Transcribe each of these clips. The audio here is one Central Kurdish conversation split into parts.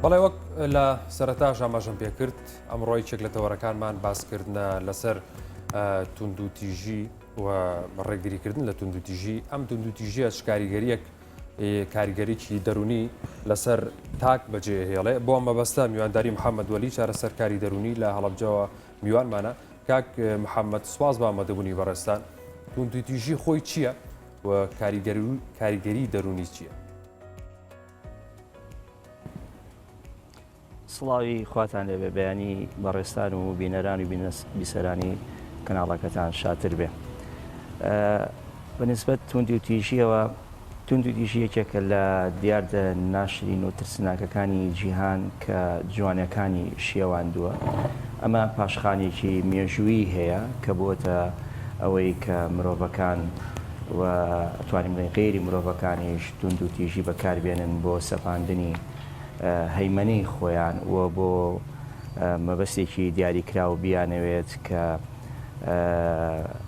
بەڵێ وەک لە سەرەتاش ئاماژەم پێکرد ئەمڕۆی چێک لە تەوەرەکانمان باسکردنە لەسەر توندوتیژی و ڕێگریکردن لە توندوتیژی ئەم توندوتیژیە کاریگەریەک کاریگەریکی دەرونی لەسەر تاک بەجێهێڵێ بۆ مەبەستە میوانداری محەممەد وەلی چارەسەرکاری دەرونی لە هەڵەبجەوە میوانمانە کاک محەممەد سواز بە ئامادەبوونی بەڕێستان توندوتیژی خۆی چییە و کاریگەری دەرونی چییە؟ سڵاوی خواتان لێبێ بەیانی بەڕێستان و بینەران و بیسەرانی کەناڵەکەتان شاتر بێ. بەنسبەت توندوتیژیەوە توندوتیژیەکێکە لە دیاردە ناشرین و ترسناکەکانی جیهان کە جوانەکانی شێواندووە. ئەمە پاشخانێکی مێژووی هەیە کە بۆتە ئەوەی کە مرۆڤەکان و ئەتوانین بڵێن غێری مرۆڤەکانیش توندوتیژی بەکاربێنن بۆ سەپاندنی هەیمەنەی خۆیان وە بۆ مەبەستێکی دیاریکراو بیانەوێت کە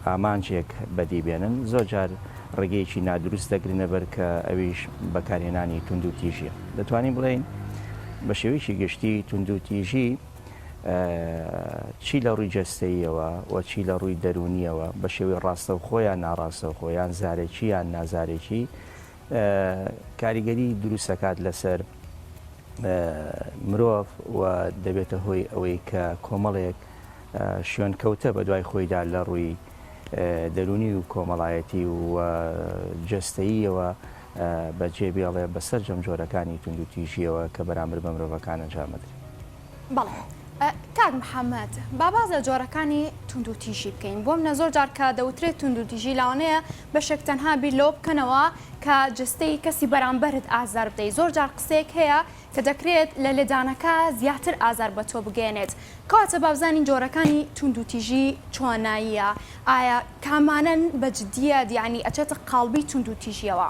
ئامانجێک بەدیبێنن زۆر جار ڕێگەیەکی نادروست دەگرنە بەر کە ئەویش بەکارهێنانی توندوتیژیە. دەتوانین بڵێن بە شێوەیەکی گشتی توندوتیژی چی لە ڕووی جەستەییەوە و چی لە ڕووی دەرونیەوە بە شێوەی ڕاستە و خۆیان ناڕاستە و خۆیان زارێکی یان نازارێکی کاریگەری دروستەکات لەسەر مرۆڤ و دەبێتە هۆی ئەوەی کە کۆمەڵێک شوێنکەوتە بە دوای خۆیدا لە ڕووی دەرونی و کۆمەڵایەتی و جەستەییەوە بەجێبێڵێ بەسەر جەمجۆرەکانی توندوتیژیەوە کە بەرامبەر بە مرۆڤەکان ئەنجامەدرێت. بەڵێ کاک محەممەد با باز لە جۆرەکانی توندوتیژی بکەین بۆم نە زۆر جار کە دەوترێت توندوتیژی لاوانەیە بەشێک تەنها بیر لۆ بکەنەوە کە جستەی کەسی بەرامبەرت ئازار بدەیت. زۆر جار قسەیەک هەیە کە دەکرێت لە لێدانەکە زیاتر ئازار بە تۆ بگەێنێت. کەواتە بابزانین جۆرەکانی توندوتیژی چۆناییە ئایا کامانن بە جددیە دیانی ئەچێتە قاڵبی توندوتیژیەوە؟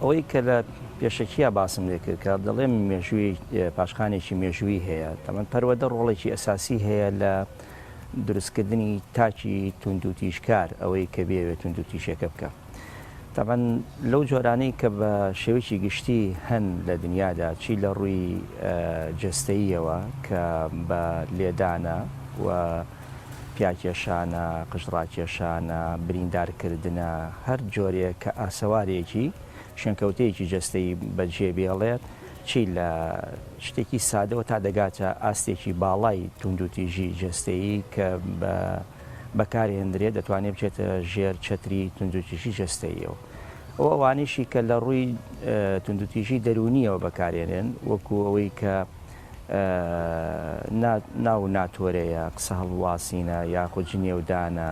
ئەوەی کە لە پێشەکیە باسم لێ کرد کە دەڵێم مێژووی پاشخانێکی مێژووی هەیە تەمەەن پەروەدە ڕۆڵێکی ئەساسی هەیە لە دروستکردنی تاکی توندوتیژکار ئەوەی کە بێوێت توندوتیژەکە بکە. تەمەەن لەو جۆرانەی کە بە شێوەیەکی گشتی هەن لە دنیادا چی لە ڕووی جەستەییەوە کە بە لێدانە و پیاکێشانە قژڕاکێشانە بریندارکردنە هەر جۆرێک کە ئاسەوارێکی شوێنکەوتەیەکی جەستەی بەجێبێڵێت چی لە شتێکی سادەوە تا دەگاتە ئاستێکی باڵای توندوتیژی جەستەیی کە بەکارهێنرێت دەتوانێت بچێتە ژێر چەتری توندوتیژی جەستەییەوە. ئەو ئەوانشی کە لە ڕووی توندوتیژی دەرونیەوە بەکارێنێن وەکو ئەوەی کە ناو ناتۆرەیە قسە هەڵواسینە یاخود جنێودانە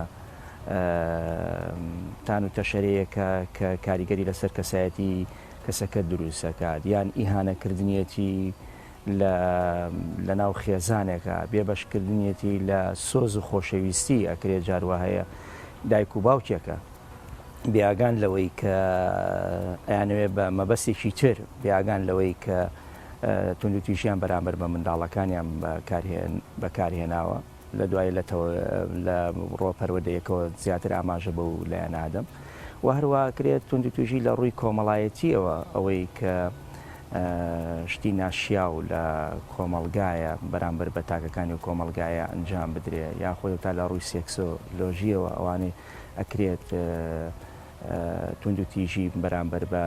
تان و تەشەرەیەکە کە کاریگەری لەسەر کەسایەتی کەسەکە دروستەکات یان ئیهانەکردنیەتی لە ناو خێزانێکە بێبەشکردنیەتی لە سۆز و خۆشەویستی ئەکرێت جاروە هەیە دایک و باوکێکە بیاگان لەوەی کە ئەیانەوێ بە مەبەستێکی تر بیاگان لەوەی کە توندوتیژیان بەرامبەر بە منداڵەکانیان بەکارهێناوە لە دوای لە ڕۆپەروەدەیەکەوە زیاتر ئاماژە بە و لایەن ئادەم و هەروە کرێت توندوتیژی لە ڕووی کۆمەڵایەتیەوە ئەوەی کە شتی ناشیا و لە کۆمەڵگایە بەرامبەر بە تاکەکانی و کۆمەڵگایە ئەنجام بدرێ یاخۆی تا لە ڕووی سێکسۆلۆژیەوە ئەوانەی ئەکرێت توندوتیژی بەرامبەر بە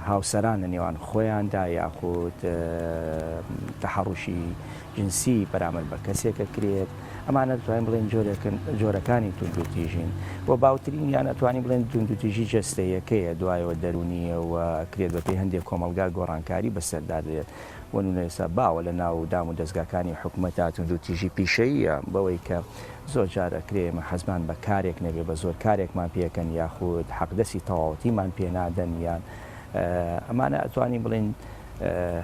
هاوسەران لە نێوان خۆیاندا یاخود تەحەڕوشی جنسی بەرامبەر بە کەسێکە کرێت ئەمانە دەتوانین بڵێن جۆرەکانی توندوتیژین بۆ باوترین یان ئەتوانین بڵێن توندوتیژی جەستەیەکەیە دوایەوە دەرونیە و کرێت بە پێی هەندێک کۆمەلگا گۆڕانکاری بەسەردادێت وەنونە ئێستا باوە لە ناو دام و دەستگاکانی حکوومەتە توندوتیژی پیشەیە بەوەی کە زۆر جار ئەکرێ ئێمە حەزمان بە کارێک نەبێ بە زۆر کارێکمان پێکەن یاخود حەقدەسی تەواوەتیمان پێ نادەن یان ئەمانە ئەتوانین بڵێن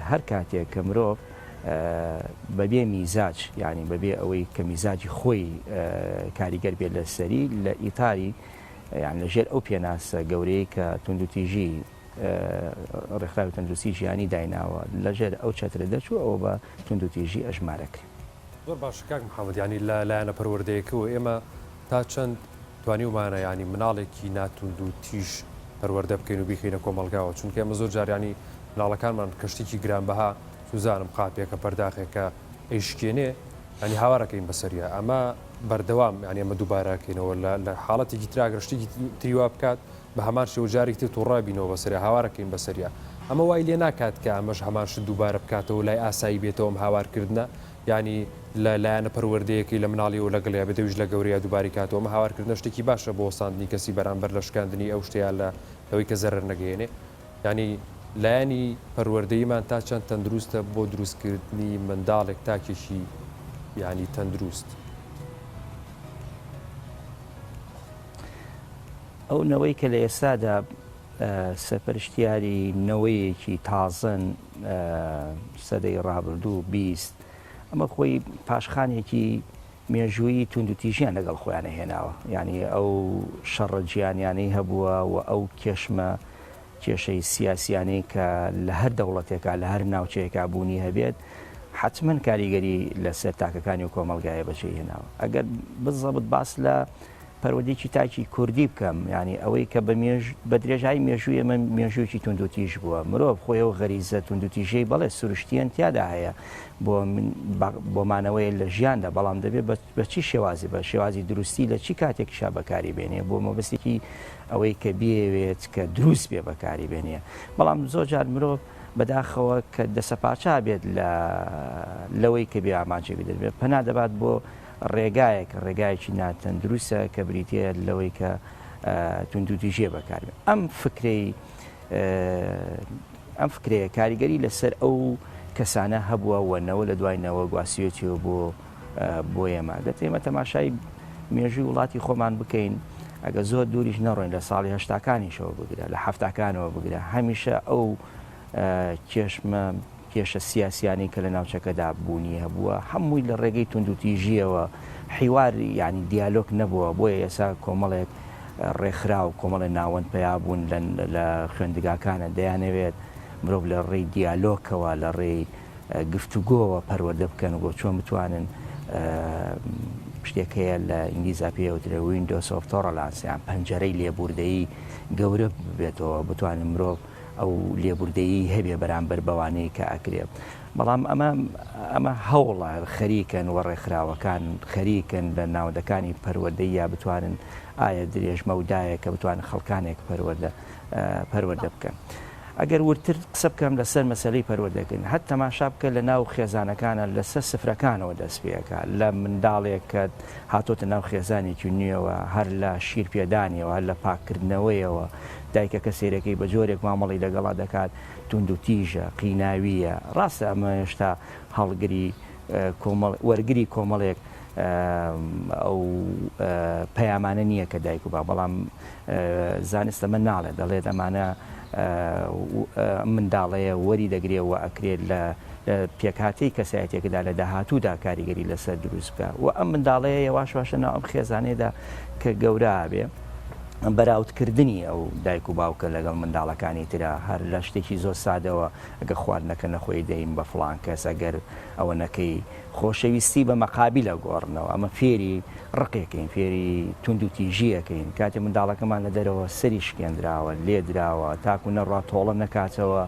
هەر کاتێک کە مرۆڤ بەبێ میزاج یعنی بەبێ ئەوەی کە میزاجی خۆی کاریگەر بێت لەسەری لە ئیتاری یان لەژێر ئەو پێناسە گەورەی کە توندوتیژی ڕێکخراوی تەندروستی ژیانی دایناوە لەژێر ئەو چەترە دەچوو ئەوە بە توندوتیژی ئەژمارەکە. زۆر باش کاک محەممەد ینی لە لایەنە پەروەردەیەکەوە ئێمە تا چەند توانی ومانە ینی مناڵێکی ناتوند و تیژ پەروەردە بکەین و بیخینە کۆمەلگاوە چونکە ئەمە زۆر جاریانی مناڵەکانمان کەشتێکی گرانبەها سوزانم قاپێکە پەرداخێکە ئەیشکێنێ ینی هاوارەکەین بەسەریە ئەمە بەردەوام ینی ئەمە دووبارەکەینەوە لە حاڵەتێکی تراگەشتێکی تریوا بکات بە هەمان شێوە جارێک تێ تووڕابینەوە بەسەریە هاوارەکەین بەسەریە ئەمە وای لێ ناکات کە ئەمەش هەمانش دووبارە بکاتەوە لای ئاسایی بێتەوەم هاوارکردنە ینی لە لایەنە پەروەردەیەکی لە مناڵی و لەگەڵیا بێتەویش لە گەورەیە دووباری کاتەوەمە هاوارکردنە شتێکی باشە بۆ ساندنی کەسی بەرامبەر لە شکاندنی ئەو شتەیە لە لەوەی کە زەرەر نەگەێنێ ینی لایەنی پەروەردەیمان تا چەند تەندروستە بۆ دروستکردنی منداڵێک تاکێکی ینی تەندروست ئەو نەوەی کە لە ئێستادا سەرپەرشتیاری نەوەیەکی تازن سەدەی ڕابردوو 20 ئەمە خۆی پاشخانێکی مێژووی تونند و تیژیان لەگەڵ خۆیانە هێناوە ینی ئەو شەڕە گیانیانەی هەبووە و ئەو کێشمە کێشەی سیاسیانەی کە لە هەر دەوڵەتێکا لە هەر ناوچەیەکا بوونی هەبێت حتمما کاریگەری لەسەر تاکەکانی و کۆمەلگایە بەچی هێناوە ئەگەر بزەبت باس لە پەروەردەیەکی تاکی کوردی بکەم ینی ئەوەی کە بە درێژایی مێژووی ئەمە مێژوویەکی تونند و تیژ بووە مرۆڤ خۆیەوە غەریزە تونند و تیژەی بەڵێ سروشتیان تیادا هەیە بۆمانەوەی لە ژیاندا بەڵام دەبێت بە چی شێوازی بە شێوازی دروستی لە چی کاتێکیشا بەکاری بێنێ بۆ مەبەستێکی ئەوەی کە بێوێت کە دروست بێ بەکاری بێنێ بەڵام زۆر جار مرۆڤ بەداخەوە کە دەسەپاچا بێت لەوەی کە بێ ئاماجێ بدەبێت پەنا دەبات بۆ ڕێگایەکی ناتەندروستە کە بریتە لەوەی کە تونند و تیژێ بەکاربێت ئەم فکرەیە کاریگەری لەسەر ئەو کەسانە هەبووە وەنەوە لە دوایەوە گواسیەتەوە بۆ ئێمە گەت ئێمە تەماشای مێژووی وڵاتی خۆمان بکەین ئەگە زۆر دووریش نەڕۆین لە ساڵی هەشتاکانیشەوە بگرە لە حەفتاکانەوە بگرە هەمیشە ئەو کێشە سیاسیانی کە لە ناوچەکەدا بوونی هەبووە هەمووی لە ڕێگەی تونند و تیژیەوە حیواری ینی دیالۆگ نەبووە بۆیە ئێسا کۆمەڵێک ڕێکخرا و کۆمەڵی ناوەند پیا بوون لە خوێندگاکانە دەیانەوێت مرۆڤ لە ڕێی دیالۆگەوە لە ڕێی گفتوگۆوە پەروەردە بکەن بۆ چۆن بتوانن شتێک هەیە لە ئینگلیزا پێوترە ویندۆز ئۆف تۆڵەرانس یان پەنجەرەی لێبوردەیی گەورە بێتەوە بتوانن مرۆڤ ئەو لێبوردەیی هەبێ بەرامبەر بەوانەیە کە ئەکرێت بەڵام ئەمە هەوڵە خەریکن و ڕێکخراوەکان خەریکن لە ناودەکانی پەروەردەی یا بتوانن ئایا درێژمە ودایە کە بتوانن خەڵکانێک پەروەردە بکەن ئەگەر ورتر قسە بکەم لەسەر مەسەلەی پەروەردەکردن هەر تەماشا بکە لە ناو خێزانەکانە لەسەر سفرەکانەوە دەست پێەکە لە منداڵێک کە هاتۆتە ناو خێزانێکی نوێەوە هەر لە شیر پێدانیەوە هەر لە پاکردنەوەیەوە دایکەکە سێرەکەی بە جۆرێک مامەڵی لەگەڵا دەکات تونند و تیژە قیناویە ڕاستە ئەمە هێشتا هەڵگری وەرگری کۆمەڵێک ئەو پەیامانە نییە کە دایک و با بەڵام زانستە من ناڵێت دەڵێت ئەمانە منداڵەیە وەری دەگرێەوە ئەکرێت لە پێکهاتەی کەسایەتێکدا لە داهاتوودا کاریگەری لەسەر دروست بکە و ئەم منداڵەیە یەواش باشە ناو ئەم خێزانێدا کە گەورە بێ بەراوردکردنی ئەو دایک و باوکە لەگەڵ منداڵەکانی ترە هەر لە شتێکی زۆر سادەوە ئەگە خواردنەکە نەخۆی دەین بە فڵان کەس ئەگەر ئەوە نەکەی خۆشەویستی بە مەقابلە گۆڕنەوە ئەمە فێری ڕقێکین فێری تونند و تیژیەکەین کاتێ منداڵەکەمان لە دەرەوە سەری شکێنراوە لێدراوە تاکو نەڕوا تۆڵە نەکاتەوە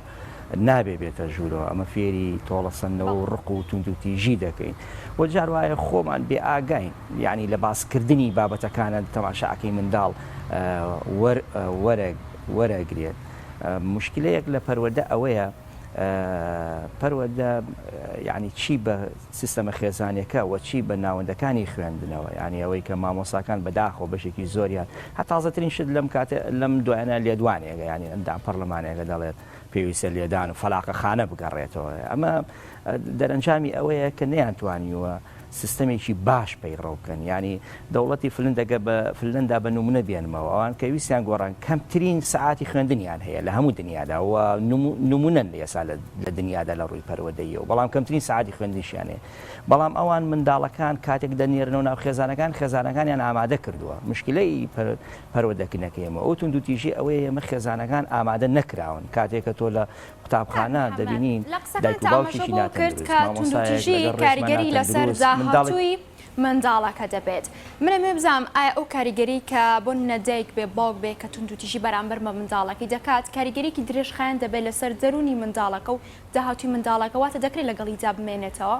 نابێ بێتە ژوورەوە ئەمە فێری تۆڵەسەندنەوە و ڕق و تونند و تیژی دەکەین وە جار وایە خۆمان بێ ئاگاین یعنی لە باسکردنی بابەتەکانە تەماشاکەی منداڵ وەرەگرێت مشکلەیەک لە پەروەردە ئەوەیە پەروەردە ینی چی بە سیستەمە خێزانەکە و چی بە ناوەندەکانی خوێندنەوە ینی ئەوەی کە مامۆساکان بەداخۆ بەشێکی زۆریان هەتازەترین شت لەم کاتە لەم دوایانە لێدوانێگە ینی ئەندام پەرلەمانێکە دەڵێت پێویستە لێدان و فەلاقە خانە بگەڕێتەوە ئەمە دەرەنجامی ئەوەیە کە نەیانتوانیوە سیستەمێکی باش پەیڕەو بکەن ینی دەوڵەتی فلندەگە بە فلندا بە نمونە بێنمەوە ئەوان کە ویسیان گۆڕان کەمترین سعاتی خوێندنیان هەیە لە هەموو دنیادا و نمونەن ئێستا لە دنیادا لە ڕووی پەروەردەیەوە بەڵام کەمترین سعاتی خوێندنیشیانەیە بەڵام ئەوان منداڵەکان کاتێک دەنێرنەوە ناو خێزانەکانیان ئامادە کردووە مشکلەی پەروەردەکردنەکەیەمە ئەو تونند و تیژی ئەوەیە ئەمە خێزانەکان ئامادە نەکراون کاتێکە تۆ لە قوتابخانە دەبینین دایک و باوکیشی ناتەندروست کاریگەری لەسەر داهاتووی منداڵەکە دەبێت. منەمێ بزانم ئایا ئەو کاریگەری کە بۆ نەدایک بێ باوک بێ کە توندوتیژی بەرامبەر بە منداڵەکەی دەکات کاریگەریکی درێژخایەن دەبێت لەسەر دەرونی منداڵەکە و داهاتوی منداڵەکە واتە دەکرێت لەگەڵیدا بمێنێتەوە؟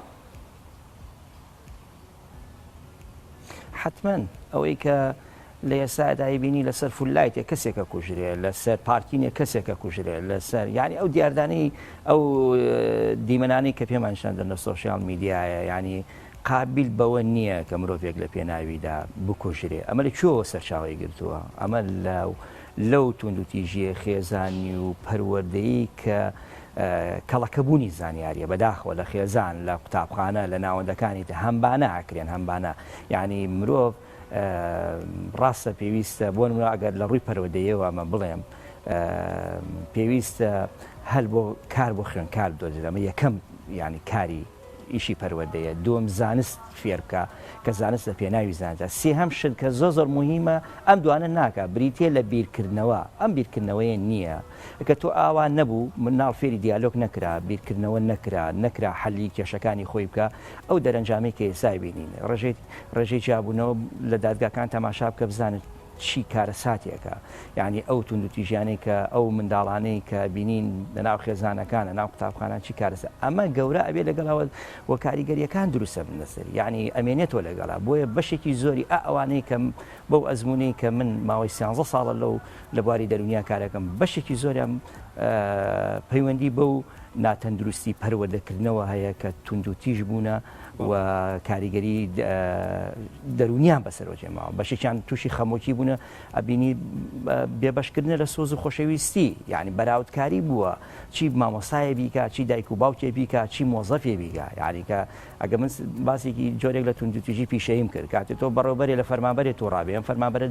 حتمما ئەوەی کە لە ئێستادای بینی لەسەر فولایتێ کەسێکە کوژرێ لەسەر پارکینێ کەسێکە کوژرێ لەسەر ینی ئەو دیاردانەی ئەو دیمەنانی کە پێمانشاندن لە سۆشیال میدیایە ینی قابل بەوە نییە کە مرۆڤێک لە پێناویدا بکوژرێ ئەمە لە کوێوە سەرچاوی گرتووە ئەمە لەو توندوتیژیە خێزانی و پەروەردەیی کە کەڵەکەبوونی زانیاریە بەداخەوە لە خێزان لە قوتابخانە لە ناوەندەکانی هەمبانە ئاکرێن هەمبانە ینی مرۆڤ ڕاستە پێویستە بۆ نمونە ئەگەر لە ڕووی پەروەردەیەوە ئەمە بڵێم پێویستە هەل بۆ کار بۆ خوێنکار دۆزێت ئەمە یەکەم ینی کاری ئیشی پەروەردەیە دووەم زانست فێر بکە کە زانست لە پێناوی زانستە سێهەم شت کە زۆر مهمە ئەم دوانە ناکە بریتێ لە بیرکردنەوە ئەم بیرکردنەوەیە نییە کە تۆ ئاوا نەبوو مناڵ فێری دیالۆگ نەکرا بیرکردنەوە نەکرا حەلی کێشەکانی خۆی بکە ئەو دەرەنجامی کە ئێستا بینین ڕێژەی جیابوونەوە لە دادگاکان تەماشا بکە بزانێت چی کارە ساتێکە یعنی ئەو توندوتیژیانەی کە ئەو منداڵانەی کە بینین لەناو خێزانەکانە ناو قوتابخانە چی کارەسە ئەمە گەورە ئەبێ لەگەڵەوە وە کاریگەریەکان دروستە بنەسەر یعنی ئەمێنێتەوە لەگەڵا بۆیە بەشێکی زۆری ئەوانەی کەم بەو ئەزمونەی کە من ماوەی 13 ساڵە لە بواری دەرونیا کارەکەم بەشێکی زۆریان پەیوەندی بەو ناتەندروستی پەروەردەکردنەوە هەیە کە توندوتیژ بوونە و کاریگەری دەرونیان بەسەرۆجێماوە بەشێکیان تووشی خەمۆکی بوونە ئەبینی بێبەشکردنە لە سۆز و خۆشەویستی یعنی بەراوردکاری بووە چی مامۆسایە بیکە چی دایک و باوکێ بیکە چی مۆزەفێ بیکە یعنی کە ئەگە من باسێکی جۆرێک لە توندوتیژی پیشەیم کرد کاتێ تۆ بەڕێوەبەرێ لە فەرمانبەرێ تۆ ڕابێ ئەم فەرمانبەرە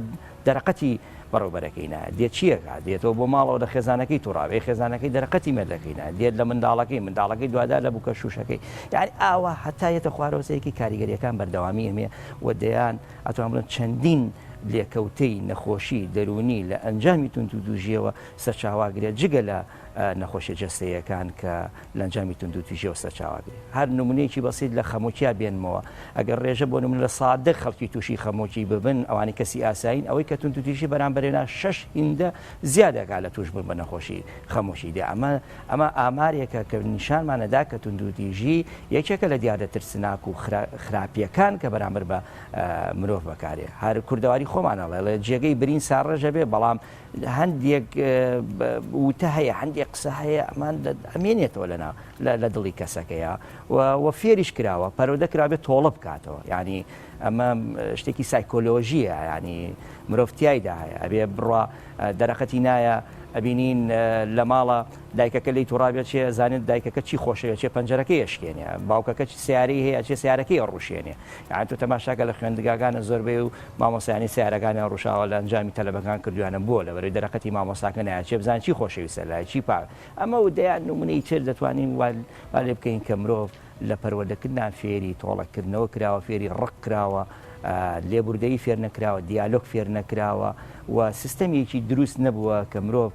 دەرەقەتی بەڕێوەبەرەکەینا دێت چیەکە دێتەوە بۆ ماڵەوە لە خێزانەکەی تۆ ڕاوێ خێزانەکەی دەرەقەتی مەلەکەینا دێت لە منداڵەکەی دوادار لە بووکە شوشەکەی یعنی ئاوا هەتایەتە خوارەوەسەیەکی کاریگەریەکان بەردەوامی ئەمێ و دەیان ئەتوان بڵێن چەندین لێکەوتەی نەخۆشی دەرونی لە ئەنجامی توندوتیژیەوە سەرچاواگرێت جگە لە نەخۆشیە جەستەیەکان کە لە ئەنجامی توندوتیژیەوە سەرچاواگرێت هەر نمونەیەکی بەسیط لە خەمۆکییا بێنمەوە ئەگەر ڕێژە بۆ نمونە لە سادە خەڵکی تووشی خەمۆکی ببن ئەوانی کەسی ئاساین ئەوەی کە توندوتیژی بەرامبەرێنا 6 هیندە زیادەکە لە توش بن بە نەخۆشی خەمۆشی دێ ئەمە ئامارێکە کە نیشانمانەدا کە توندوتیژی یەکێکە لە دیارە ترسناک و خراپیەکان کە بەرامبەر بە مرۆڤ بەکارێ هەر کوردەواری خۆمانەڵێ لە جێگەی برین ساڕێژە بێ بەڵام هەندێک وتە هەیە هەندێک قسە هەیە ئەمان ئەمێنێتەوە لە دڵی کەسەکەیە و فێریش کراوە پەرۆدە کرابێت تۆڵە بکاتەوە ینی ئەمە شتێکی سایکۆلۆژیە ینی مرۆڤتیایدا هەیە ئەبێ بڕوا دەرەقەتی نایە ئەبینین لە ماڵە دایکەکە لی تووڕابێت چێ زانێت دایکەکە چی خۆشەوە چێ پەنجەرەکەی یشکێنێ باوکەکە سیارەی هەیە چێ سیارەکەی ڕوشێنێ یان تۆ تەماشاکە لە خوێندگاکانە زۆربەی و مامۆسایانی سیارەکانی ڕوشاوە لە ئەنجامی تەلەبەکان کردویانە بۆ لەبەرەوەی دەرەقەتی مامۆساکە نایە چێ بزان چی خۆشەویستە لای چی پاک ئەمە و دەیان نمونەی تر دەتوانین وا لێ بکەین کە مرۆڤ لە پەروەردەکردنان فێری تۆڵەکردنەوە کراوە فێری ڕق کراوە لێبوردەیی فێر نەکراوە دیالۆگ فێر نەکراوە و سیستەمێکی دروست نەبووە کە مرۆڤ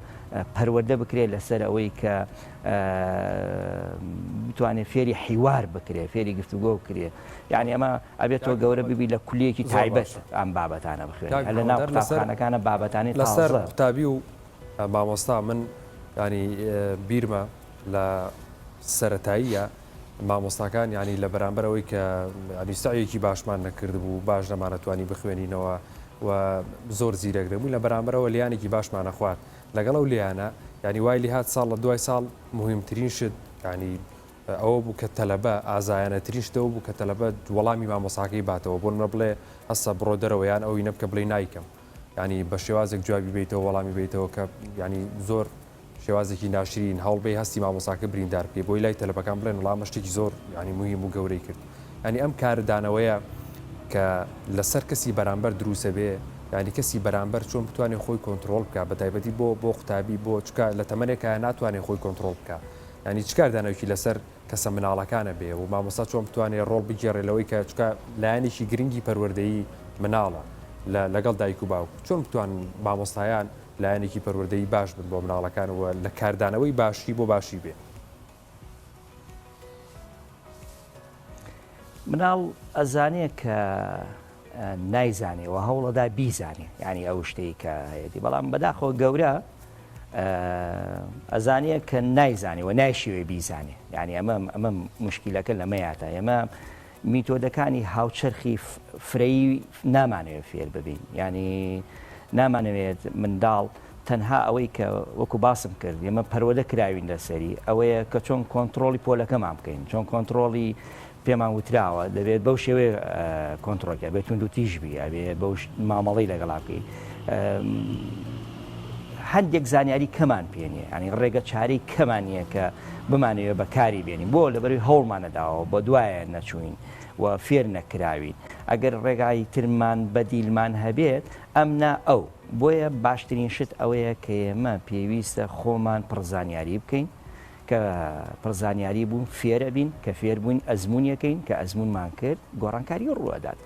پەروەردە بکرێت لەسەر ئەوەی کە بتوانێت فێری حیوار بکرێت فێری گفتوگۆ بکرێت یعنی ئەمە ئەبێتەوە گەورە ببی لە کولەیەکی تایبەت ئەم بابەتانە بخوێن لە ناو قوتابخانەکانە بابەتانی لەسەر قوتابی و مامۆستا من ینی بیرمە لە سەرەتاییە مامۆستاکان ینی لە بەرامبەرەوەی کە ئەلیستایەکی باشمان نەکرد بوو باش نەمانەتوانی بخوێنینەوە و زۆر زیرەک دەبوو لە بەرامبەرەوە لیانێکی باشمانە خوارد لەگەڵ ئەو لیانە ینی وای لی هات ساڵ لە دوای ساڵ مهمترین شت ینی ئەوە بوو کە تەلەبە ئازایانەترین شتەوە بوو کە تەلەبە وەڵامی مامۆستاکەی باتەوە بۆ منە بڵێ هەستا بڕۆ دەرەوە یان ئەوی نەبکە بڵێ نایکەم ینی بە شێوازێک جوابی بیتەوە وەڵامی بیتەوە کە ینی زۆر شێوازێکی ناشرین هەوڵبەی هەستی مامۆستاکە بریندار پێ بۆی لای تەلەبەکان بڵێن وڵام شتێکی زۆر ینی مهم و گەورەی کرد ینی ئەم کاردانەوەیە کە لەسەر کەسی بەرامبەر دروسە بێ ینی کەسی بەرامبەر چۆن بتوانێت خۆی کۆنتترۆل بکە بە تایبەتی بۆ قوتابی بۆ چکە لە تەمەنێکە ناتوانێت خۆی کۆنتترۆل بکە ینی چکاردانەوەکی لەسەر کەسە مناڵەکانە بێ و مامۆستا چۆن بتوانێت ڕۆڵ بگێڕێلەوەی کە چکە لایەنێکی گرنگی پەروەردەیی مناڵە لەگەڵ دایک و باوک چۆن بتوان مامۆستایان لایەنێکی پەروەردەیی باش بن بۆ مناڵەکانەوە لە کاردانەوەی باشی بۆ باشی بێ مناڵ ئەزانێت کە نایزانێ و هەوڵەدا بیزانێ ینی ئەو شتەی کە هەیەی بەڵام بەداخۆ گەورە ئەزانێت کە نایزانێ و نایشیوێ بیزانێ ینی ئەمە مشکیلەکە لەمەیاتە ئێمە میتۆدەکانی هاوچەرخی فرەیی نامانەوێت فێر ببین ینی نامانەوێت منداڵ تەنها ئەوەی کە وەکو باسم کرد ئێمە پەروەدە کراوین لەسەری ئەوەیە کە چۆن کۆنتترۆلی پۆلەکەمان بکەین چۆن کۆنتترۆلی پێمان وتراوە دەبێت بەو شێوێ کۆنتترۆلکە بێت تونند و تیژبی ئەبێت بەو مامەڵی لەگەڵا بکەین هەندێک زانیاری کەمان پێنیە ینی ڕێگە چارەی کەمانە کە بمانەوێت بەکاری بێنین بۆ لەبەروی هەوڵمانەداوە بە دوایە نەچوین و فێر نەکراوین ئەگەر ڕێگای ترمان بەدیلمان هەبێت ئەمنا ئەو بۆیە باشترین شت ئەوەیە کە ئێمە پێویستە خۆمان پڕزانیاری بکەین کە پڕزانیاری بوون فێرە بین کە فێر بووین ئەزمونیەکەین کە ئەزمونمان کرد گۆڕانکاری ڕوەدات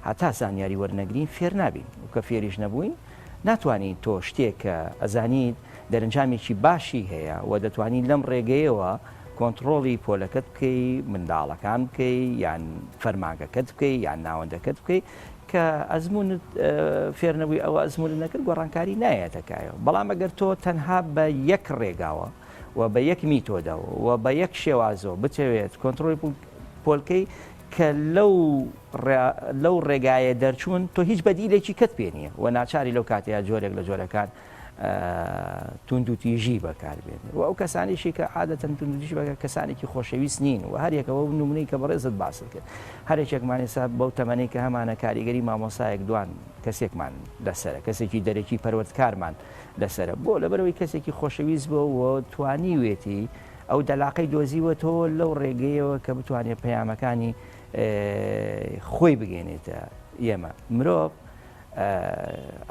هەتا زانیاری وەرنەگرین فێر نابین و کە فێریش نەبووین ناتوانین تۆ شتێک کە ئەزانیت دەرەنجامێکی باشی هەیە و دەتوانین لەم ڕێگەیەوە کۆنتترۆلی پۆلەکەت بکەی منداڵەکان بکەی یان فەرمانگەکەت بکەی یان ناوەندەکەت بکەی کە ئەزمونت فێرنەبووی ئەوە ئەزمونت نەکرد گۆڕانکاری نایەتەکایەوە بەڵام ئەگەر تۆ تەنها بە یەک ڕێگاوە و بە یەک میتۆدەوە و بە یەک شێوازەوە بتەوێت کۆنتترۆلی پۆلکەی کە لەو ڕێگایە دەرچوون تۆ هیچ بەدیلێکی کەت پێ نییە و ناچاری لەو کاتەیە جۆرێک لە جۆرەکان تونند و تیژی بەکاربێن و ئەو کەسانیشی کە عادەتەن تونند و تیژی بەکار کەسانێکی خۆشەویست نین و هەرێکەوە نمونەی کە بەڕێزت باست کرد هەرێکێکمان ێستا بەو تەمەنەی کە هەمانە کاریگەری مامۆسایەک دوان کەسێکمان لەسەرە کەسێکی دەرەکی پەروەردکارمان لەسرە بۆ لەبەرەوەی کەسێکی خۆشەویست بۆ و توانیوێتی ئەو دەلاقەی دۆزیوەتەوە لەو ڕێگەیەوە کە بتوانێت پەیامەکانی خۆی بگەێنێتە ئێمە مرۆڤ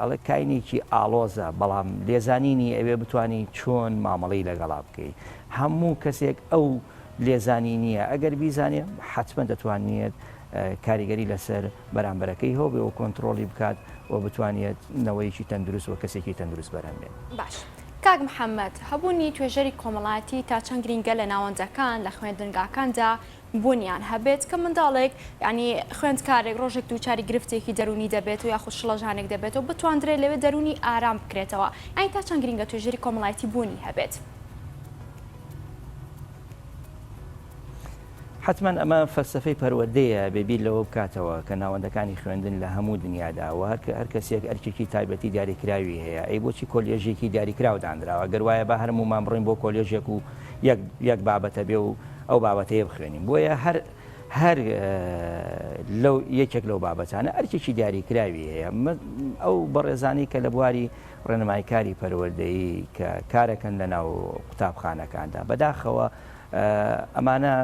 ئەڵێ کاینێکی ئالۆزە بەڵام لێزانینی ئەوێ بتانی چۆن مامەڵی لەگەڵا بکەیت هەموو کەسێک ئەو لێزانی نییە ئەگەر بیزانێ حتممە دەتوانێت کاریگەری لەسەر بەرامبەرەکەی هەبێ و کۆنتترۆلی بکات و بتوانێت نەوەیەکی تەندروست و کەسێکی تەندروست بەرەمێن باش کاک محەممەد هەبوونی توێژەری کۆمەڵایەتی تا چەند گرنگە لە ناوەندەکان لە خوێندنگاکاندا بوونیان هەبێت کە منداڵێک ینی خوێندکارێک ڕۆژێک دووچاری گرفتێکی دەرونی دەبێت و یاخود شڵەژانێک دەبێت و بتواندرێت لەوێ دەرونی ئارام بکرێتەوە ئەین تا چەند گرنگە توێژەری کۆمەڵایەتی بوونی هەبێت حتمما ئەمە فەلسفەی پەروەردەیە بێبی لەوە بکاتەوە کە ناوەندەکانی خوێندن لە هەموو دنیادا و هەر کەسێک ئەرکێکی تایبەتی دیاریکراوی هەیە ئەی بۆچی کۆلیێژێکی دیاریکراو دانراوە گەر وایە بە هەرمومان بڕین بۆ کۆلیێژێک و یەک بابەتە بێ و ئەو بابەتەیە بخوێنین بۆیە هەر لەو یەکێک لەو بابەتانە ئەرکێکی دیاریکراوی هەیە ئەو بەڕێزانی کە لە بواری ڕێنماییکاری پەروەردەیی کە کارەکەن لە ناو قوتابخانەکاندا بەداخەوە ئەمانە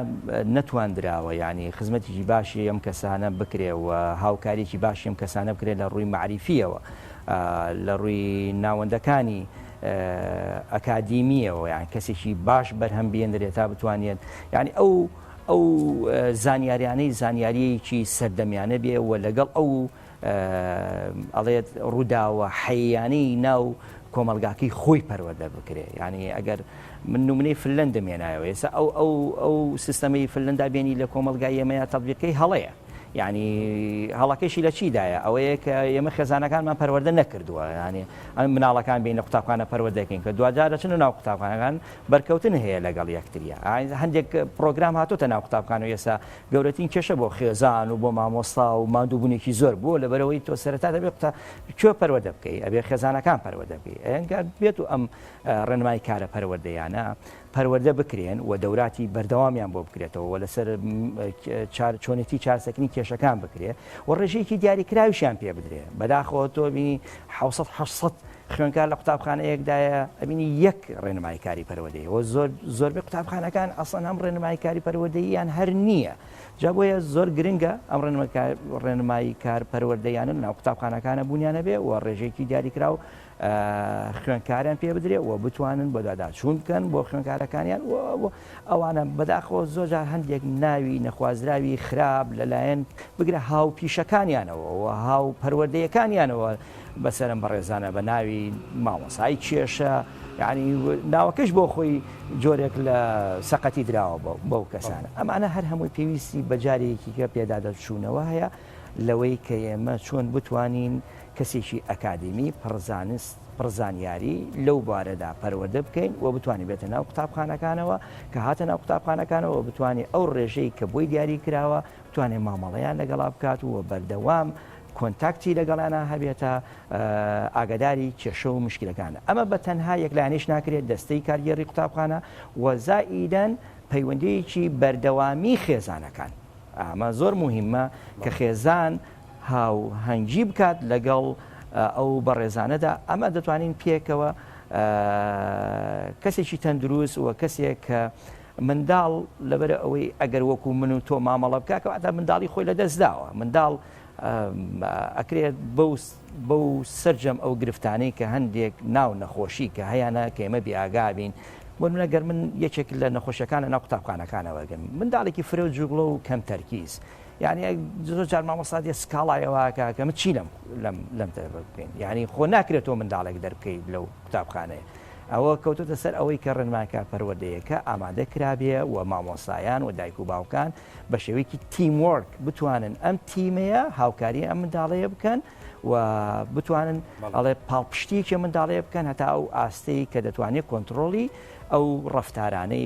نەتواندراوە ینی خزمەتێکی باشی ئەم کەسانە بکرێ و هاوکاریی باشی ئەم کەسانە بکرێت لە ڕووی معریفیەوە لە ڕووی ناوەندەکانی ئەکادیمیەوە یان کەسێکی باش بەرهەم بێنرێت تا بتوانێت ینی ئەو زانیاریانەی زانیاریەکی سەردەمیانە بێ و لەگەڵ ئەو ئەڵێت ڕووداوە حەیانەی ناو کۆمەلگاکەی خۆی پەروەردە بکرێ ینی ئەگەر من نمونەی فلەند دەمێنایەوە ئێستا ئەو سیستەمەی فلەندا بێنی لە کۆمەلگای ئێمەیە تەطبیقەکەی هەڵەیە ینی هەڵەکەشی لە چیدایە ئەوەیە کە ئێمە خێزانەکانمان پەروەردە نەکردووە ینی مناڵەکان بین لە قوتابخانە پەروەردەکەین کە دوجارە چن ناو قوتابخانەکان بەرکەوتن هەیە لەگەڵ یەکتریە هەندێک پرۆگرام هاتوتە ناو قوتابخانە و ئێستا گەورەترین کێشە بۆ خێزان و بۆ مامۆستا و ماندووبوونێکی زۆر بۆ لەبەرەوەی تۆ سەرەتا دەبێت کوێ پەروەردە بکەی ئەبێ خێزانەکان پەروەردە بکەی ئەنگار بێت و ئەم ڕێنمای کارە پەروەردەیانە پەروەردە بکرێن و دەوراتی بەردەوامیان بۆ بکرێتەوە و لەسەر چۆنێتی چارسەکنی کێشەکان بکرێت و ڕێژەیەکی دیاریکراویشیان پێ بدرێ بەداخەوە تۆ بینی 600 خوێنکار لە قوتابخانەیەکدایە ئەبینی یەک ڕێنماییکاری پەروەردەیە و زۆربەی قوتابخانەکان ئەسڵەن ئەم ڕێنماییکاری پەروەردەییان هەر نییە جا بۆیە زۆر گرنگە ئەم ڕێنمایی کار پەروەردەیانن ناو قوتابخانەکانە بوونیانە بێ و ڕێژەیەکی دیاریکراو خوێنکاریان پێ بدرێ و بتوانن بەداداچوون بکەن بۆ خوێنکارەکانیان ئەوانە بەداخەوە زۆرجار هەندێک ناوی نەخوازراوی خراپ لەلایەن بگرە هاو پیشەکانیانەوە و هاو پەروەردەیەکانیانەوە بەسەرم بەڕێزانە بە ناوی مامۆسای کێشە یعنی ناوەکەش بۆ خۆی جۆرێک لە سەقەتی دراوە بەو کەسانە ئەمانە هەر هەمووی پێویستی بەجارێکی کە پێدادەچوونەوە هەیە لەوەی کە ئێمە چۆن بتوانین کەسێکی ئەکادمی پڕزانیاری لەو بارەدا پەروەردە بکەین و بتوانین بێتە ناو قوتابخانەکانەوە کە هاتە ناو قوتابخانەکانەوە بتوانین ئەو ڕێژەی کە بۆی دیاری کراوە بتوانێت مامەڵەیان لەگەڵا بکات و بەردەوام کۆنتاکتی لەگەڵانە هەبێتە ئاگداری کێشە و مشکلەکانە ئەمە بە تەنها یەکلانیش ناکرێت دەستەی کارگێڕی قوتابخانە و زائیدەن پەیوەندیەکی بەردەوامی خێزانەکان ئەمە زۆر مهمە کە خێزان هاو هەنگی بکات لەگەڵ ئەو بەڕێزانەدا ئەمە دەتوانین پێکەوە کەسێکی تەندروست و کەسێک کە منداڵ لەبەر ئەوەی ئەگەر وەکو من و تۆ مامەڵە بکات کەواتە منداڵی خۆی لە دەستداوە منداڵ ئەکرێت بەو سرجەم ئەو گرفتانەی کە هەندێک ناو نەخۆشی کە هەیەە کە ئێمە بیاگابین بۆ منەگەر من یەکێک لە نەخۆشیەکانە ناو قوتابخانەکانەوەگەم منداڵێکی فرە و جوگڵە و کەم تەرکیز یعنی زۆر جار مامۆستادی سکاڵایەوەکە کە من چی لەم بکەین یعنی خۆ ناکرێتەوە منداڵێک دەربکەیت لەو قوتابخانەیە ئەوە کەوتوتە سەر ئەوەی کە ڕێنماکە پەروەردەیەکە ئامادە کرابێ و مامۆسایان و دایک و باوکان بە شێوەیەکی تیموەرک بتوانن ئەم تیمەیە هاوکاری ئەم منداڵەیە بکەن و بتوانن ئەڵێ پاڵپشتیەکی منداڵەیە بکەن هەتا ئەو ئاستەی کە دەتوانێت کۆنتترۆلی ئەو ڕەفتارانەی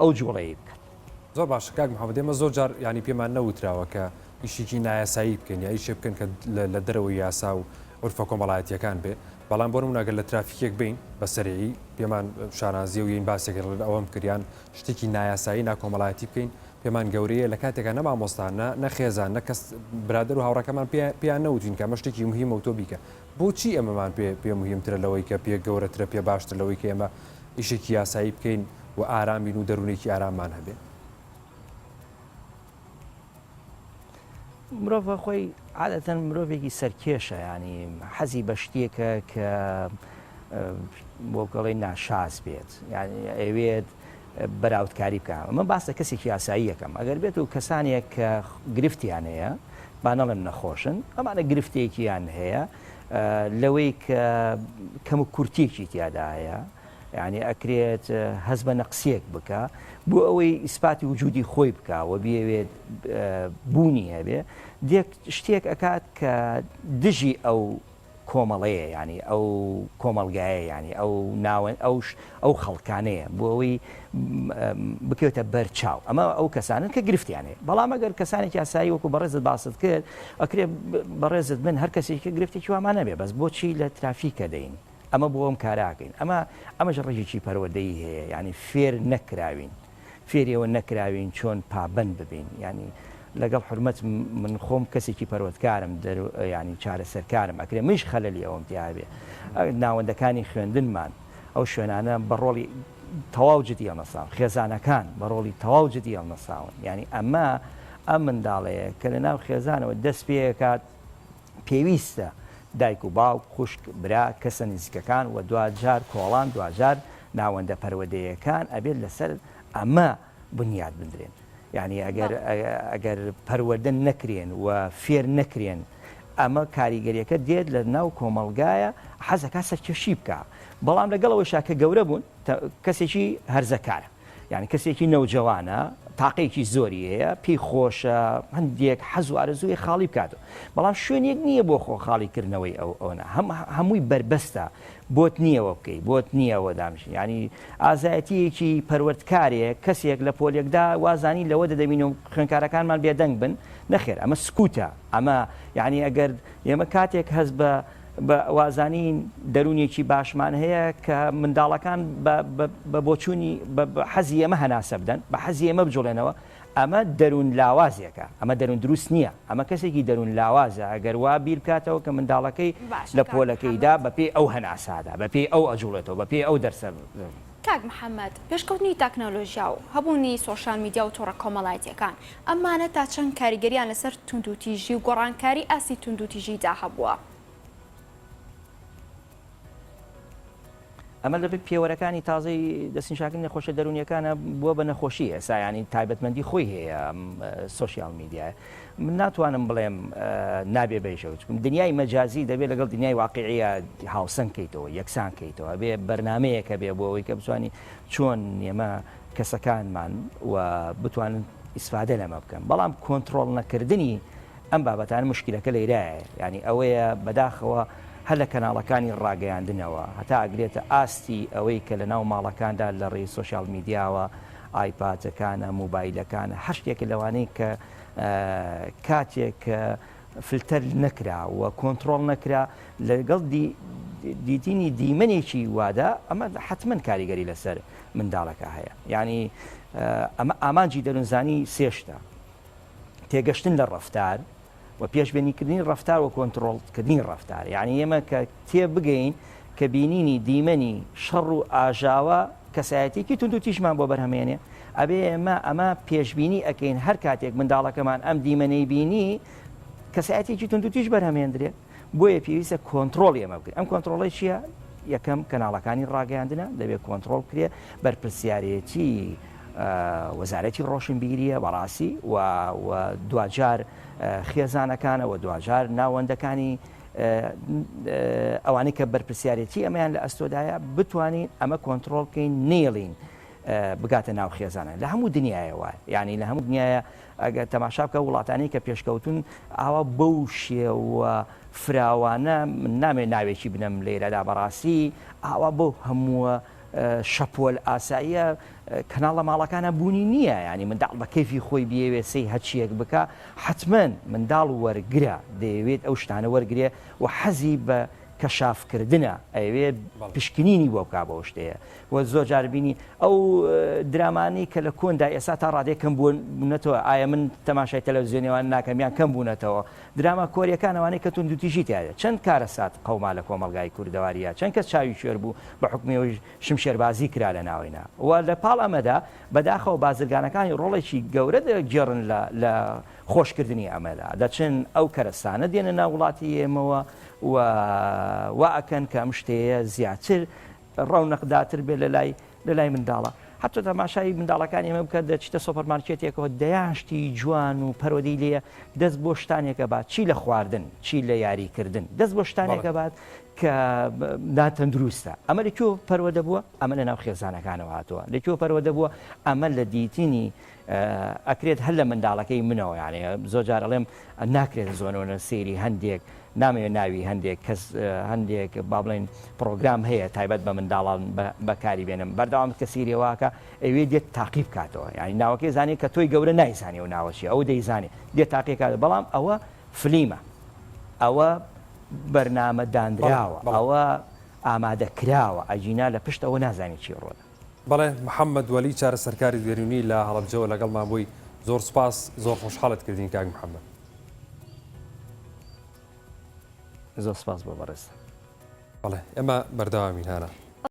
ئەو جوڵەیە بکەن. زۆر باش کاک محەممەد ئێمە زۆر جار ینی پێمان نەوتراوە کە ئیشێکی نایاسایی بکەین یا ئیشێ بکەن کە لە دەرەوەی یاسا و عورفە کۆمەڵایەتیەکان بێ بەڵام بۆ نمونەگەر لە ترافیکێک بین بە سەرەیی پێمان شارازیە و یین باسێک ئەوەم کریان شتێکی نایاسایی ناکۆمەڵایەتی بکەین پێمان گەورەیە لە کاتێکە نەمامۆستانە نەخێزان نەکەس برادر و هاوڕەکەمان پێیان نەوتین کە مەشتێکی مهمە و تۆ بیکە بۆچی ئەمەمان پێ مهمترە لەوەی کە پێ گەورەترە پێ باشتر لەوەی کە ئێمە ئیشێکی یاسایی بکەین و ئارامین و دەرونێکی ئاراممان هەبێ مرۆڤ خۆی عادەتەن مرۆڤێکی سەرکێشە ینی حەزی بە شتێکە کە بۆ گەڵی ناشاز بێت یعنی ئەوێت بەراوردکاری بکە من باس لە کەسێکی یاسایی یەکەم ئەگەر بێت و کەسانێک کە گرفتیان هەیە با نەڵێن نەخۆشن ئەمانە گرفتێکیان هەیە لەوەی کە کەم و کورتێکی تیادا هەیە یعنی ئەکرێت هەز بە نەقسیەک بکە بۆ ئەوەی ئیسپاتی وجودی خۆی بکەوە بێوێت بوونی هەبێ شتێک ئەکات کە دژی ئەو کۆمەڵەیە ینی ئەو کۆمەلگایە ینی ئەو ناوەن ئەو خەڵکانەیە بۆ ئەوەی بکەوتە بەرچاو ئەمە ئەو کەسانن کە گرفتیانێ بەڵام ئەگەر کەسانێکی یاسایی وەکو بەڕێزت باست کرد ئەکرێ بەڕێزت من هەر کەسێکی گرفتێکی وامان نەبێ بەس بۆچی لە ترافیکە دەین ئەمە بۆ ئەم کاراکەین ئەمەش ڕێژێکی پەروەردەیی هەیە ینی فێر نەکراوین فێریەوە نەکراوین چۆن پابند ببین ینی لەگەڵ حرمەت من خۆم کەسێکی پەروەردکارم ینی چارەسەرکارم ئەکرێ منش خەلەلی ئەوم تیاابێ ناوەندەکانی خوێندنمان ئەو شوێنانە بە ڕۆڵی تەواو جدی هەڵنەساون خێزانەکان بە ڕۆڵی تەواو جدی هەڵنەساون ینی ئەم منداڵەیە کە لە ناو خێزانەوە دەست پێکات پێویستە دایک و باوک خوشک برا کەسە نزیکەکان و دوجار کۆڵان دوجار ناوەندە پەروەردەیەکان ئەبێت لەسەر ئەمە بنیاد بندرێن یعنی ئەگەر پەروەردە نەکرێن و فێر نەکرێن ئەمە کاریگەریەکە دێت لە ناو کۆمەلگایە حەزەکە سەرکێشی بکە بەڵام لەگەڵەوەی شاکە گەورە بوون کەسێکی هەرزەکارە یعنی کەسێکی نەوجەوانە تاقەیەکی زۆری هەیە پێی خۆشە هەندێک حەز و ئارەزوی خاڵی بکاتەوە بەڵام شوێنێک نییە بۆ خۆ خاڵیکردنەوەی ئەوە هەمووی بربەستە بۆت نییەوە بکەیت بۆت نییەوە دامژی ینی ئازایەتیەکی پەروەردکارێ کەسێک لە پۆلێکدا وازانی لەوە دەدەبین و خوێنکارەکانمان بێدەنگ بن نەخێر ئەمە سکوتە ئەمە یعنی ئەگەر ئێمە کاتێک هەز بە وازانین دەرونێکی باشمان هەیە کە منداڵەکان بە بۆچوونی حەزی ئێمە هەناسە بدەن بە حەزی ئێمە بجوڵێنەوە ئەمە دەرون لاوازێکە ئەمە دەرون دروست نییە ئەمە کەسێکی دەرون لاوازە ئەگەر وا بیر بکاتەوە کە منداڵەکەی لە پۆلەکەیدا بەپێ ئەو هەناسادا بەپێ ئەو ئەجوڵێتەوە بەپێ ئەو دەرسە کاک محەممەد پێشکەوتنی تەکنۆلۆژیا و هەبوونی سۆشال میدیا و تۆڕە کۆمەڵایەتیەکان ئەمانە تا چەند کاریگەریان لەسەر توندوتیژی و گۆڕانکاری ئاسی توندوتیژیدا هەبووە ئەمە لە پێوەرەکانی تازەی دەستنیشانکردنی نەخۆشە دەرونیەکانە بووە بە نەخۆشی ئێستا ینی تایبەتمەندی خۆی هەیە سوسیال میدیای من ناتوانم بڵێم نابێ بەیشەوە دنیای مەجازی دەبێت لەگەڵ دنیای واقعیە هاوسەنگ کەیتەوە یەکسان کەیتەوە بێ بەرنمەیەکە بێ بۆ ئەوەی کە بتوانانی چۆن ئێمە کەسەکانمان و بتوانن ئیسفادە لەمە بکەن بەڵام کۆنتترۆل نەکردنی ئەم بابەتان مشکلەکە لەیرایە ینی ئەوەیە بەداخەوە هەر لە کەناڵەکانی ڕاگەیاندنەوە هەتا ئەگرێتە ئاستی ئەوەی کە لە ناو ماڵەکاندا لە ڕێی سوسیال میدیاوە ئایپاتەکانە موبایلەکانە هەر شتێک لەوانەیە کە کاتێک فلتەر نەکرا و کۆنتترۆل نەکرا لەگەڵ دیتینی دیمەنێکی وادا ئەمە حتمما کاریگەری لەسەر منداڵەکە هەیە ینی ئەمە ئامانجی دەروونزانی سێشتە تێگەشتن لە ڕەفتار و پێشبێنیکردنی ڕەفتار و کۆنتترۆلکردنی ڕەفتار یعنی ئێمە کە تێ بگەین کە بینینی دیمەنی شەڕ و ئاژاوە کەسایەتێکی تونند و تیژمان بۆ بەرهەمێنێ ئەبێ ئەمە پێشببینی ئەەکەین هەر کاتێک منداڵەکەمان ئەم دیمەنەی بینی کەسایەتێکی تونند و تیژ بەرهەمێنرێت بۆیە پێویستە کۆنتترۆڵی ئەمە بکرێت ئەم کۆنتترۆڵی چییە؟ یەکەم کەناڵەکانی ڕاگەیاندنە دەبێت کۆنتترۆل کرێ بەرپرسیارەتی وەزارەتی ڕۆشنبیریە بەڕاستی و دوجار خێزانەکانە و دوجار ناوەندەکانی ئەوانەی کە بەرپرسیارەتی ئەمەیان لە ئەستۆدایە بتوانین ئەمە کۆنتترۆل بکەین نێڵین بگاتە ناو خێزانە لە هەموو دنیایەوە ینی لە هەموو دنیاە ئەگە تەماشا بکە وڵاتانی کە پێشکەوتون ئاوا بەو شێوە فراوانە من نامێت ناوێکی بنەم لێرەدا بەڕاستی ئاوا بۆ هەمووە شەپۆل ئاساییە کەناڵە ماڵەکانە بوونی نییە ینی منداڵ بە کەیفی خۆی بێوێ سەی هەچیەک بکە حتمما منداڵ وەرگرە دەیەوێت ئەو شتانە وەرگێ و حەزی بە کەشافکردنە ئەوێت پشکنینی بۆ بک بۆ شتەیە و زۆر جاربینی ئەو درامانی کە لە کۆندا ئێستا تا ڕادێکم بوونەتەوە ئایا من تەماشای تەلەڤیزیۆنیوان ناکەمیان کەم بوونەتەوە دراما کۆریەکانەوانەی کە تون دوتیژی تایە چەند کارە سات قەوما لە کۆمەلگای کوردەواریە چەند کەس چاوی شوێر بوو بە حکومیەوەی شمشێربازی کرا لە ناوینا و لە پاڵ ئەمەدا بەداخەوە بازرگانەکانی ڕۆڵێکی گەورە دەگێڕن لە خۆشکردنی ئەمەدا دەچن ئەو کەرەستانە دێنە ناو وڵاتی ئێمەوە و ئەکەن کە ئەم شتەیە زیاتر ڕەونەقداتر بێ لە لای منداڵە حتى تەماشای منداڵەکانی ئێمە بکە دەچیتە سۆپەرمارکێتێکەوە دەیانشتی جوان و پەرۆدی لێە دەست بۆ شتانێکە بات چی لە خواردن چی لە یاریکردن دەست بۆ شتانێکە بات کە ناتەندروستە ئەمە لەکوێ پەروەدە بووە ئەمە لە ناو خێزانەکانەوە هاتووە لەکوێ پەروەدە بووە ئەمە لە دیتینی ئەکرێت هەر لە منداڵەکەی منەوە یانێ زۆر جار ئەڵێم ناکرێت زۆنەوە سێری هەندێک نامەوێت ناوی هەندێک کەس هەندێک با بڵێن پرۆگرام هەیە تایبەت بە منداڵان بەکاری بێنم بەردەوام کە سیرێواکە ئەوێ دێت تاقیب کاتەوە ینی ناوەکەی زانێت کە تۆی گەورە نایزانێ و ناوەچی ئەو دەیزانێت دێت تاقی کاتە بەڵام ئەوە فلیمە ئەوە بەرنامە دانراوە ئەوە ئامادەکراوە ئەجینا لە پشت ئەوە نازانی چی ڕۆدا بەڵێ محەممەد وەلی چارە سەرکاری دوێنونی لە هەڵەبجەوە لەگەڵمان بووی زۆر سپاس زۆر خۆشحاڵت کردین کاک محەممەد زۆر سپاس بۆ بەڕێز بەڵێ ئێمە بەردەوامی هانە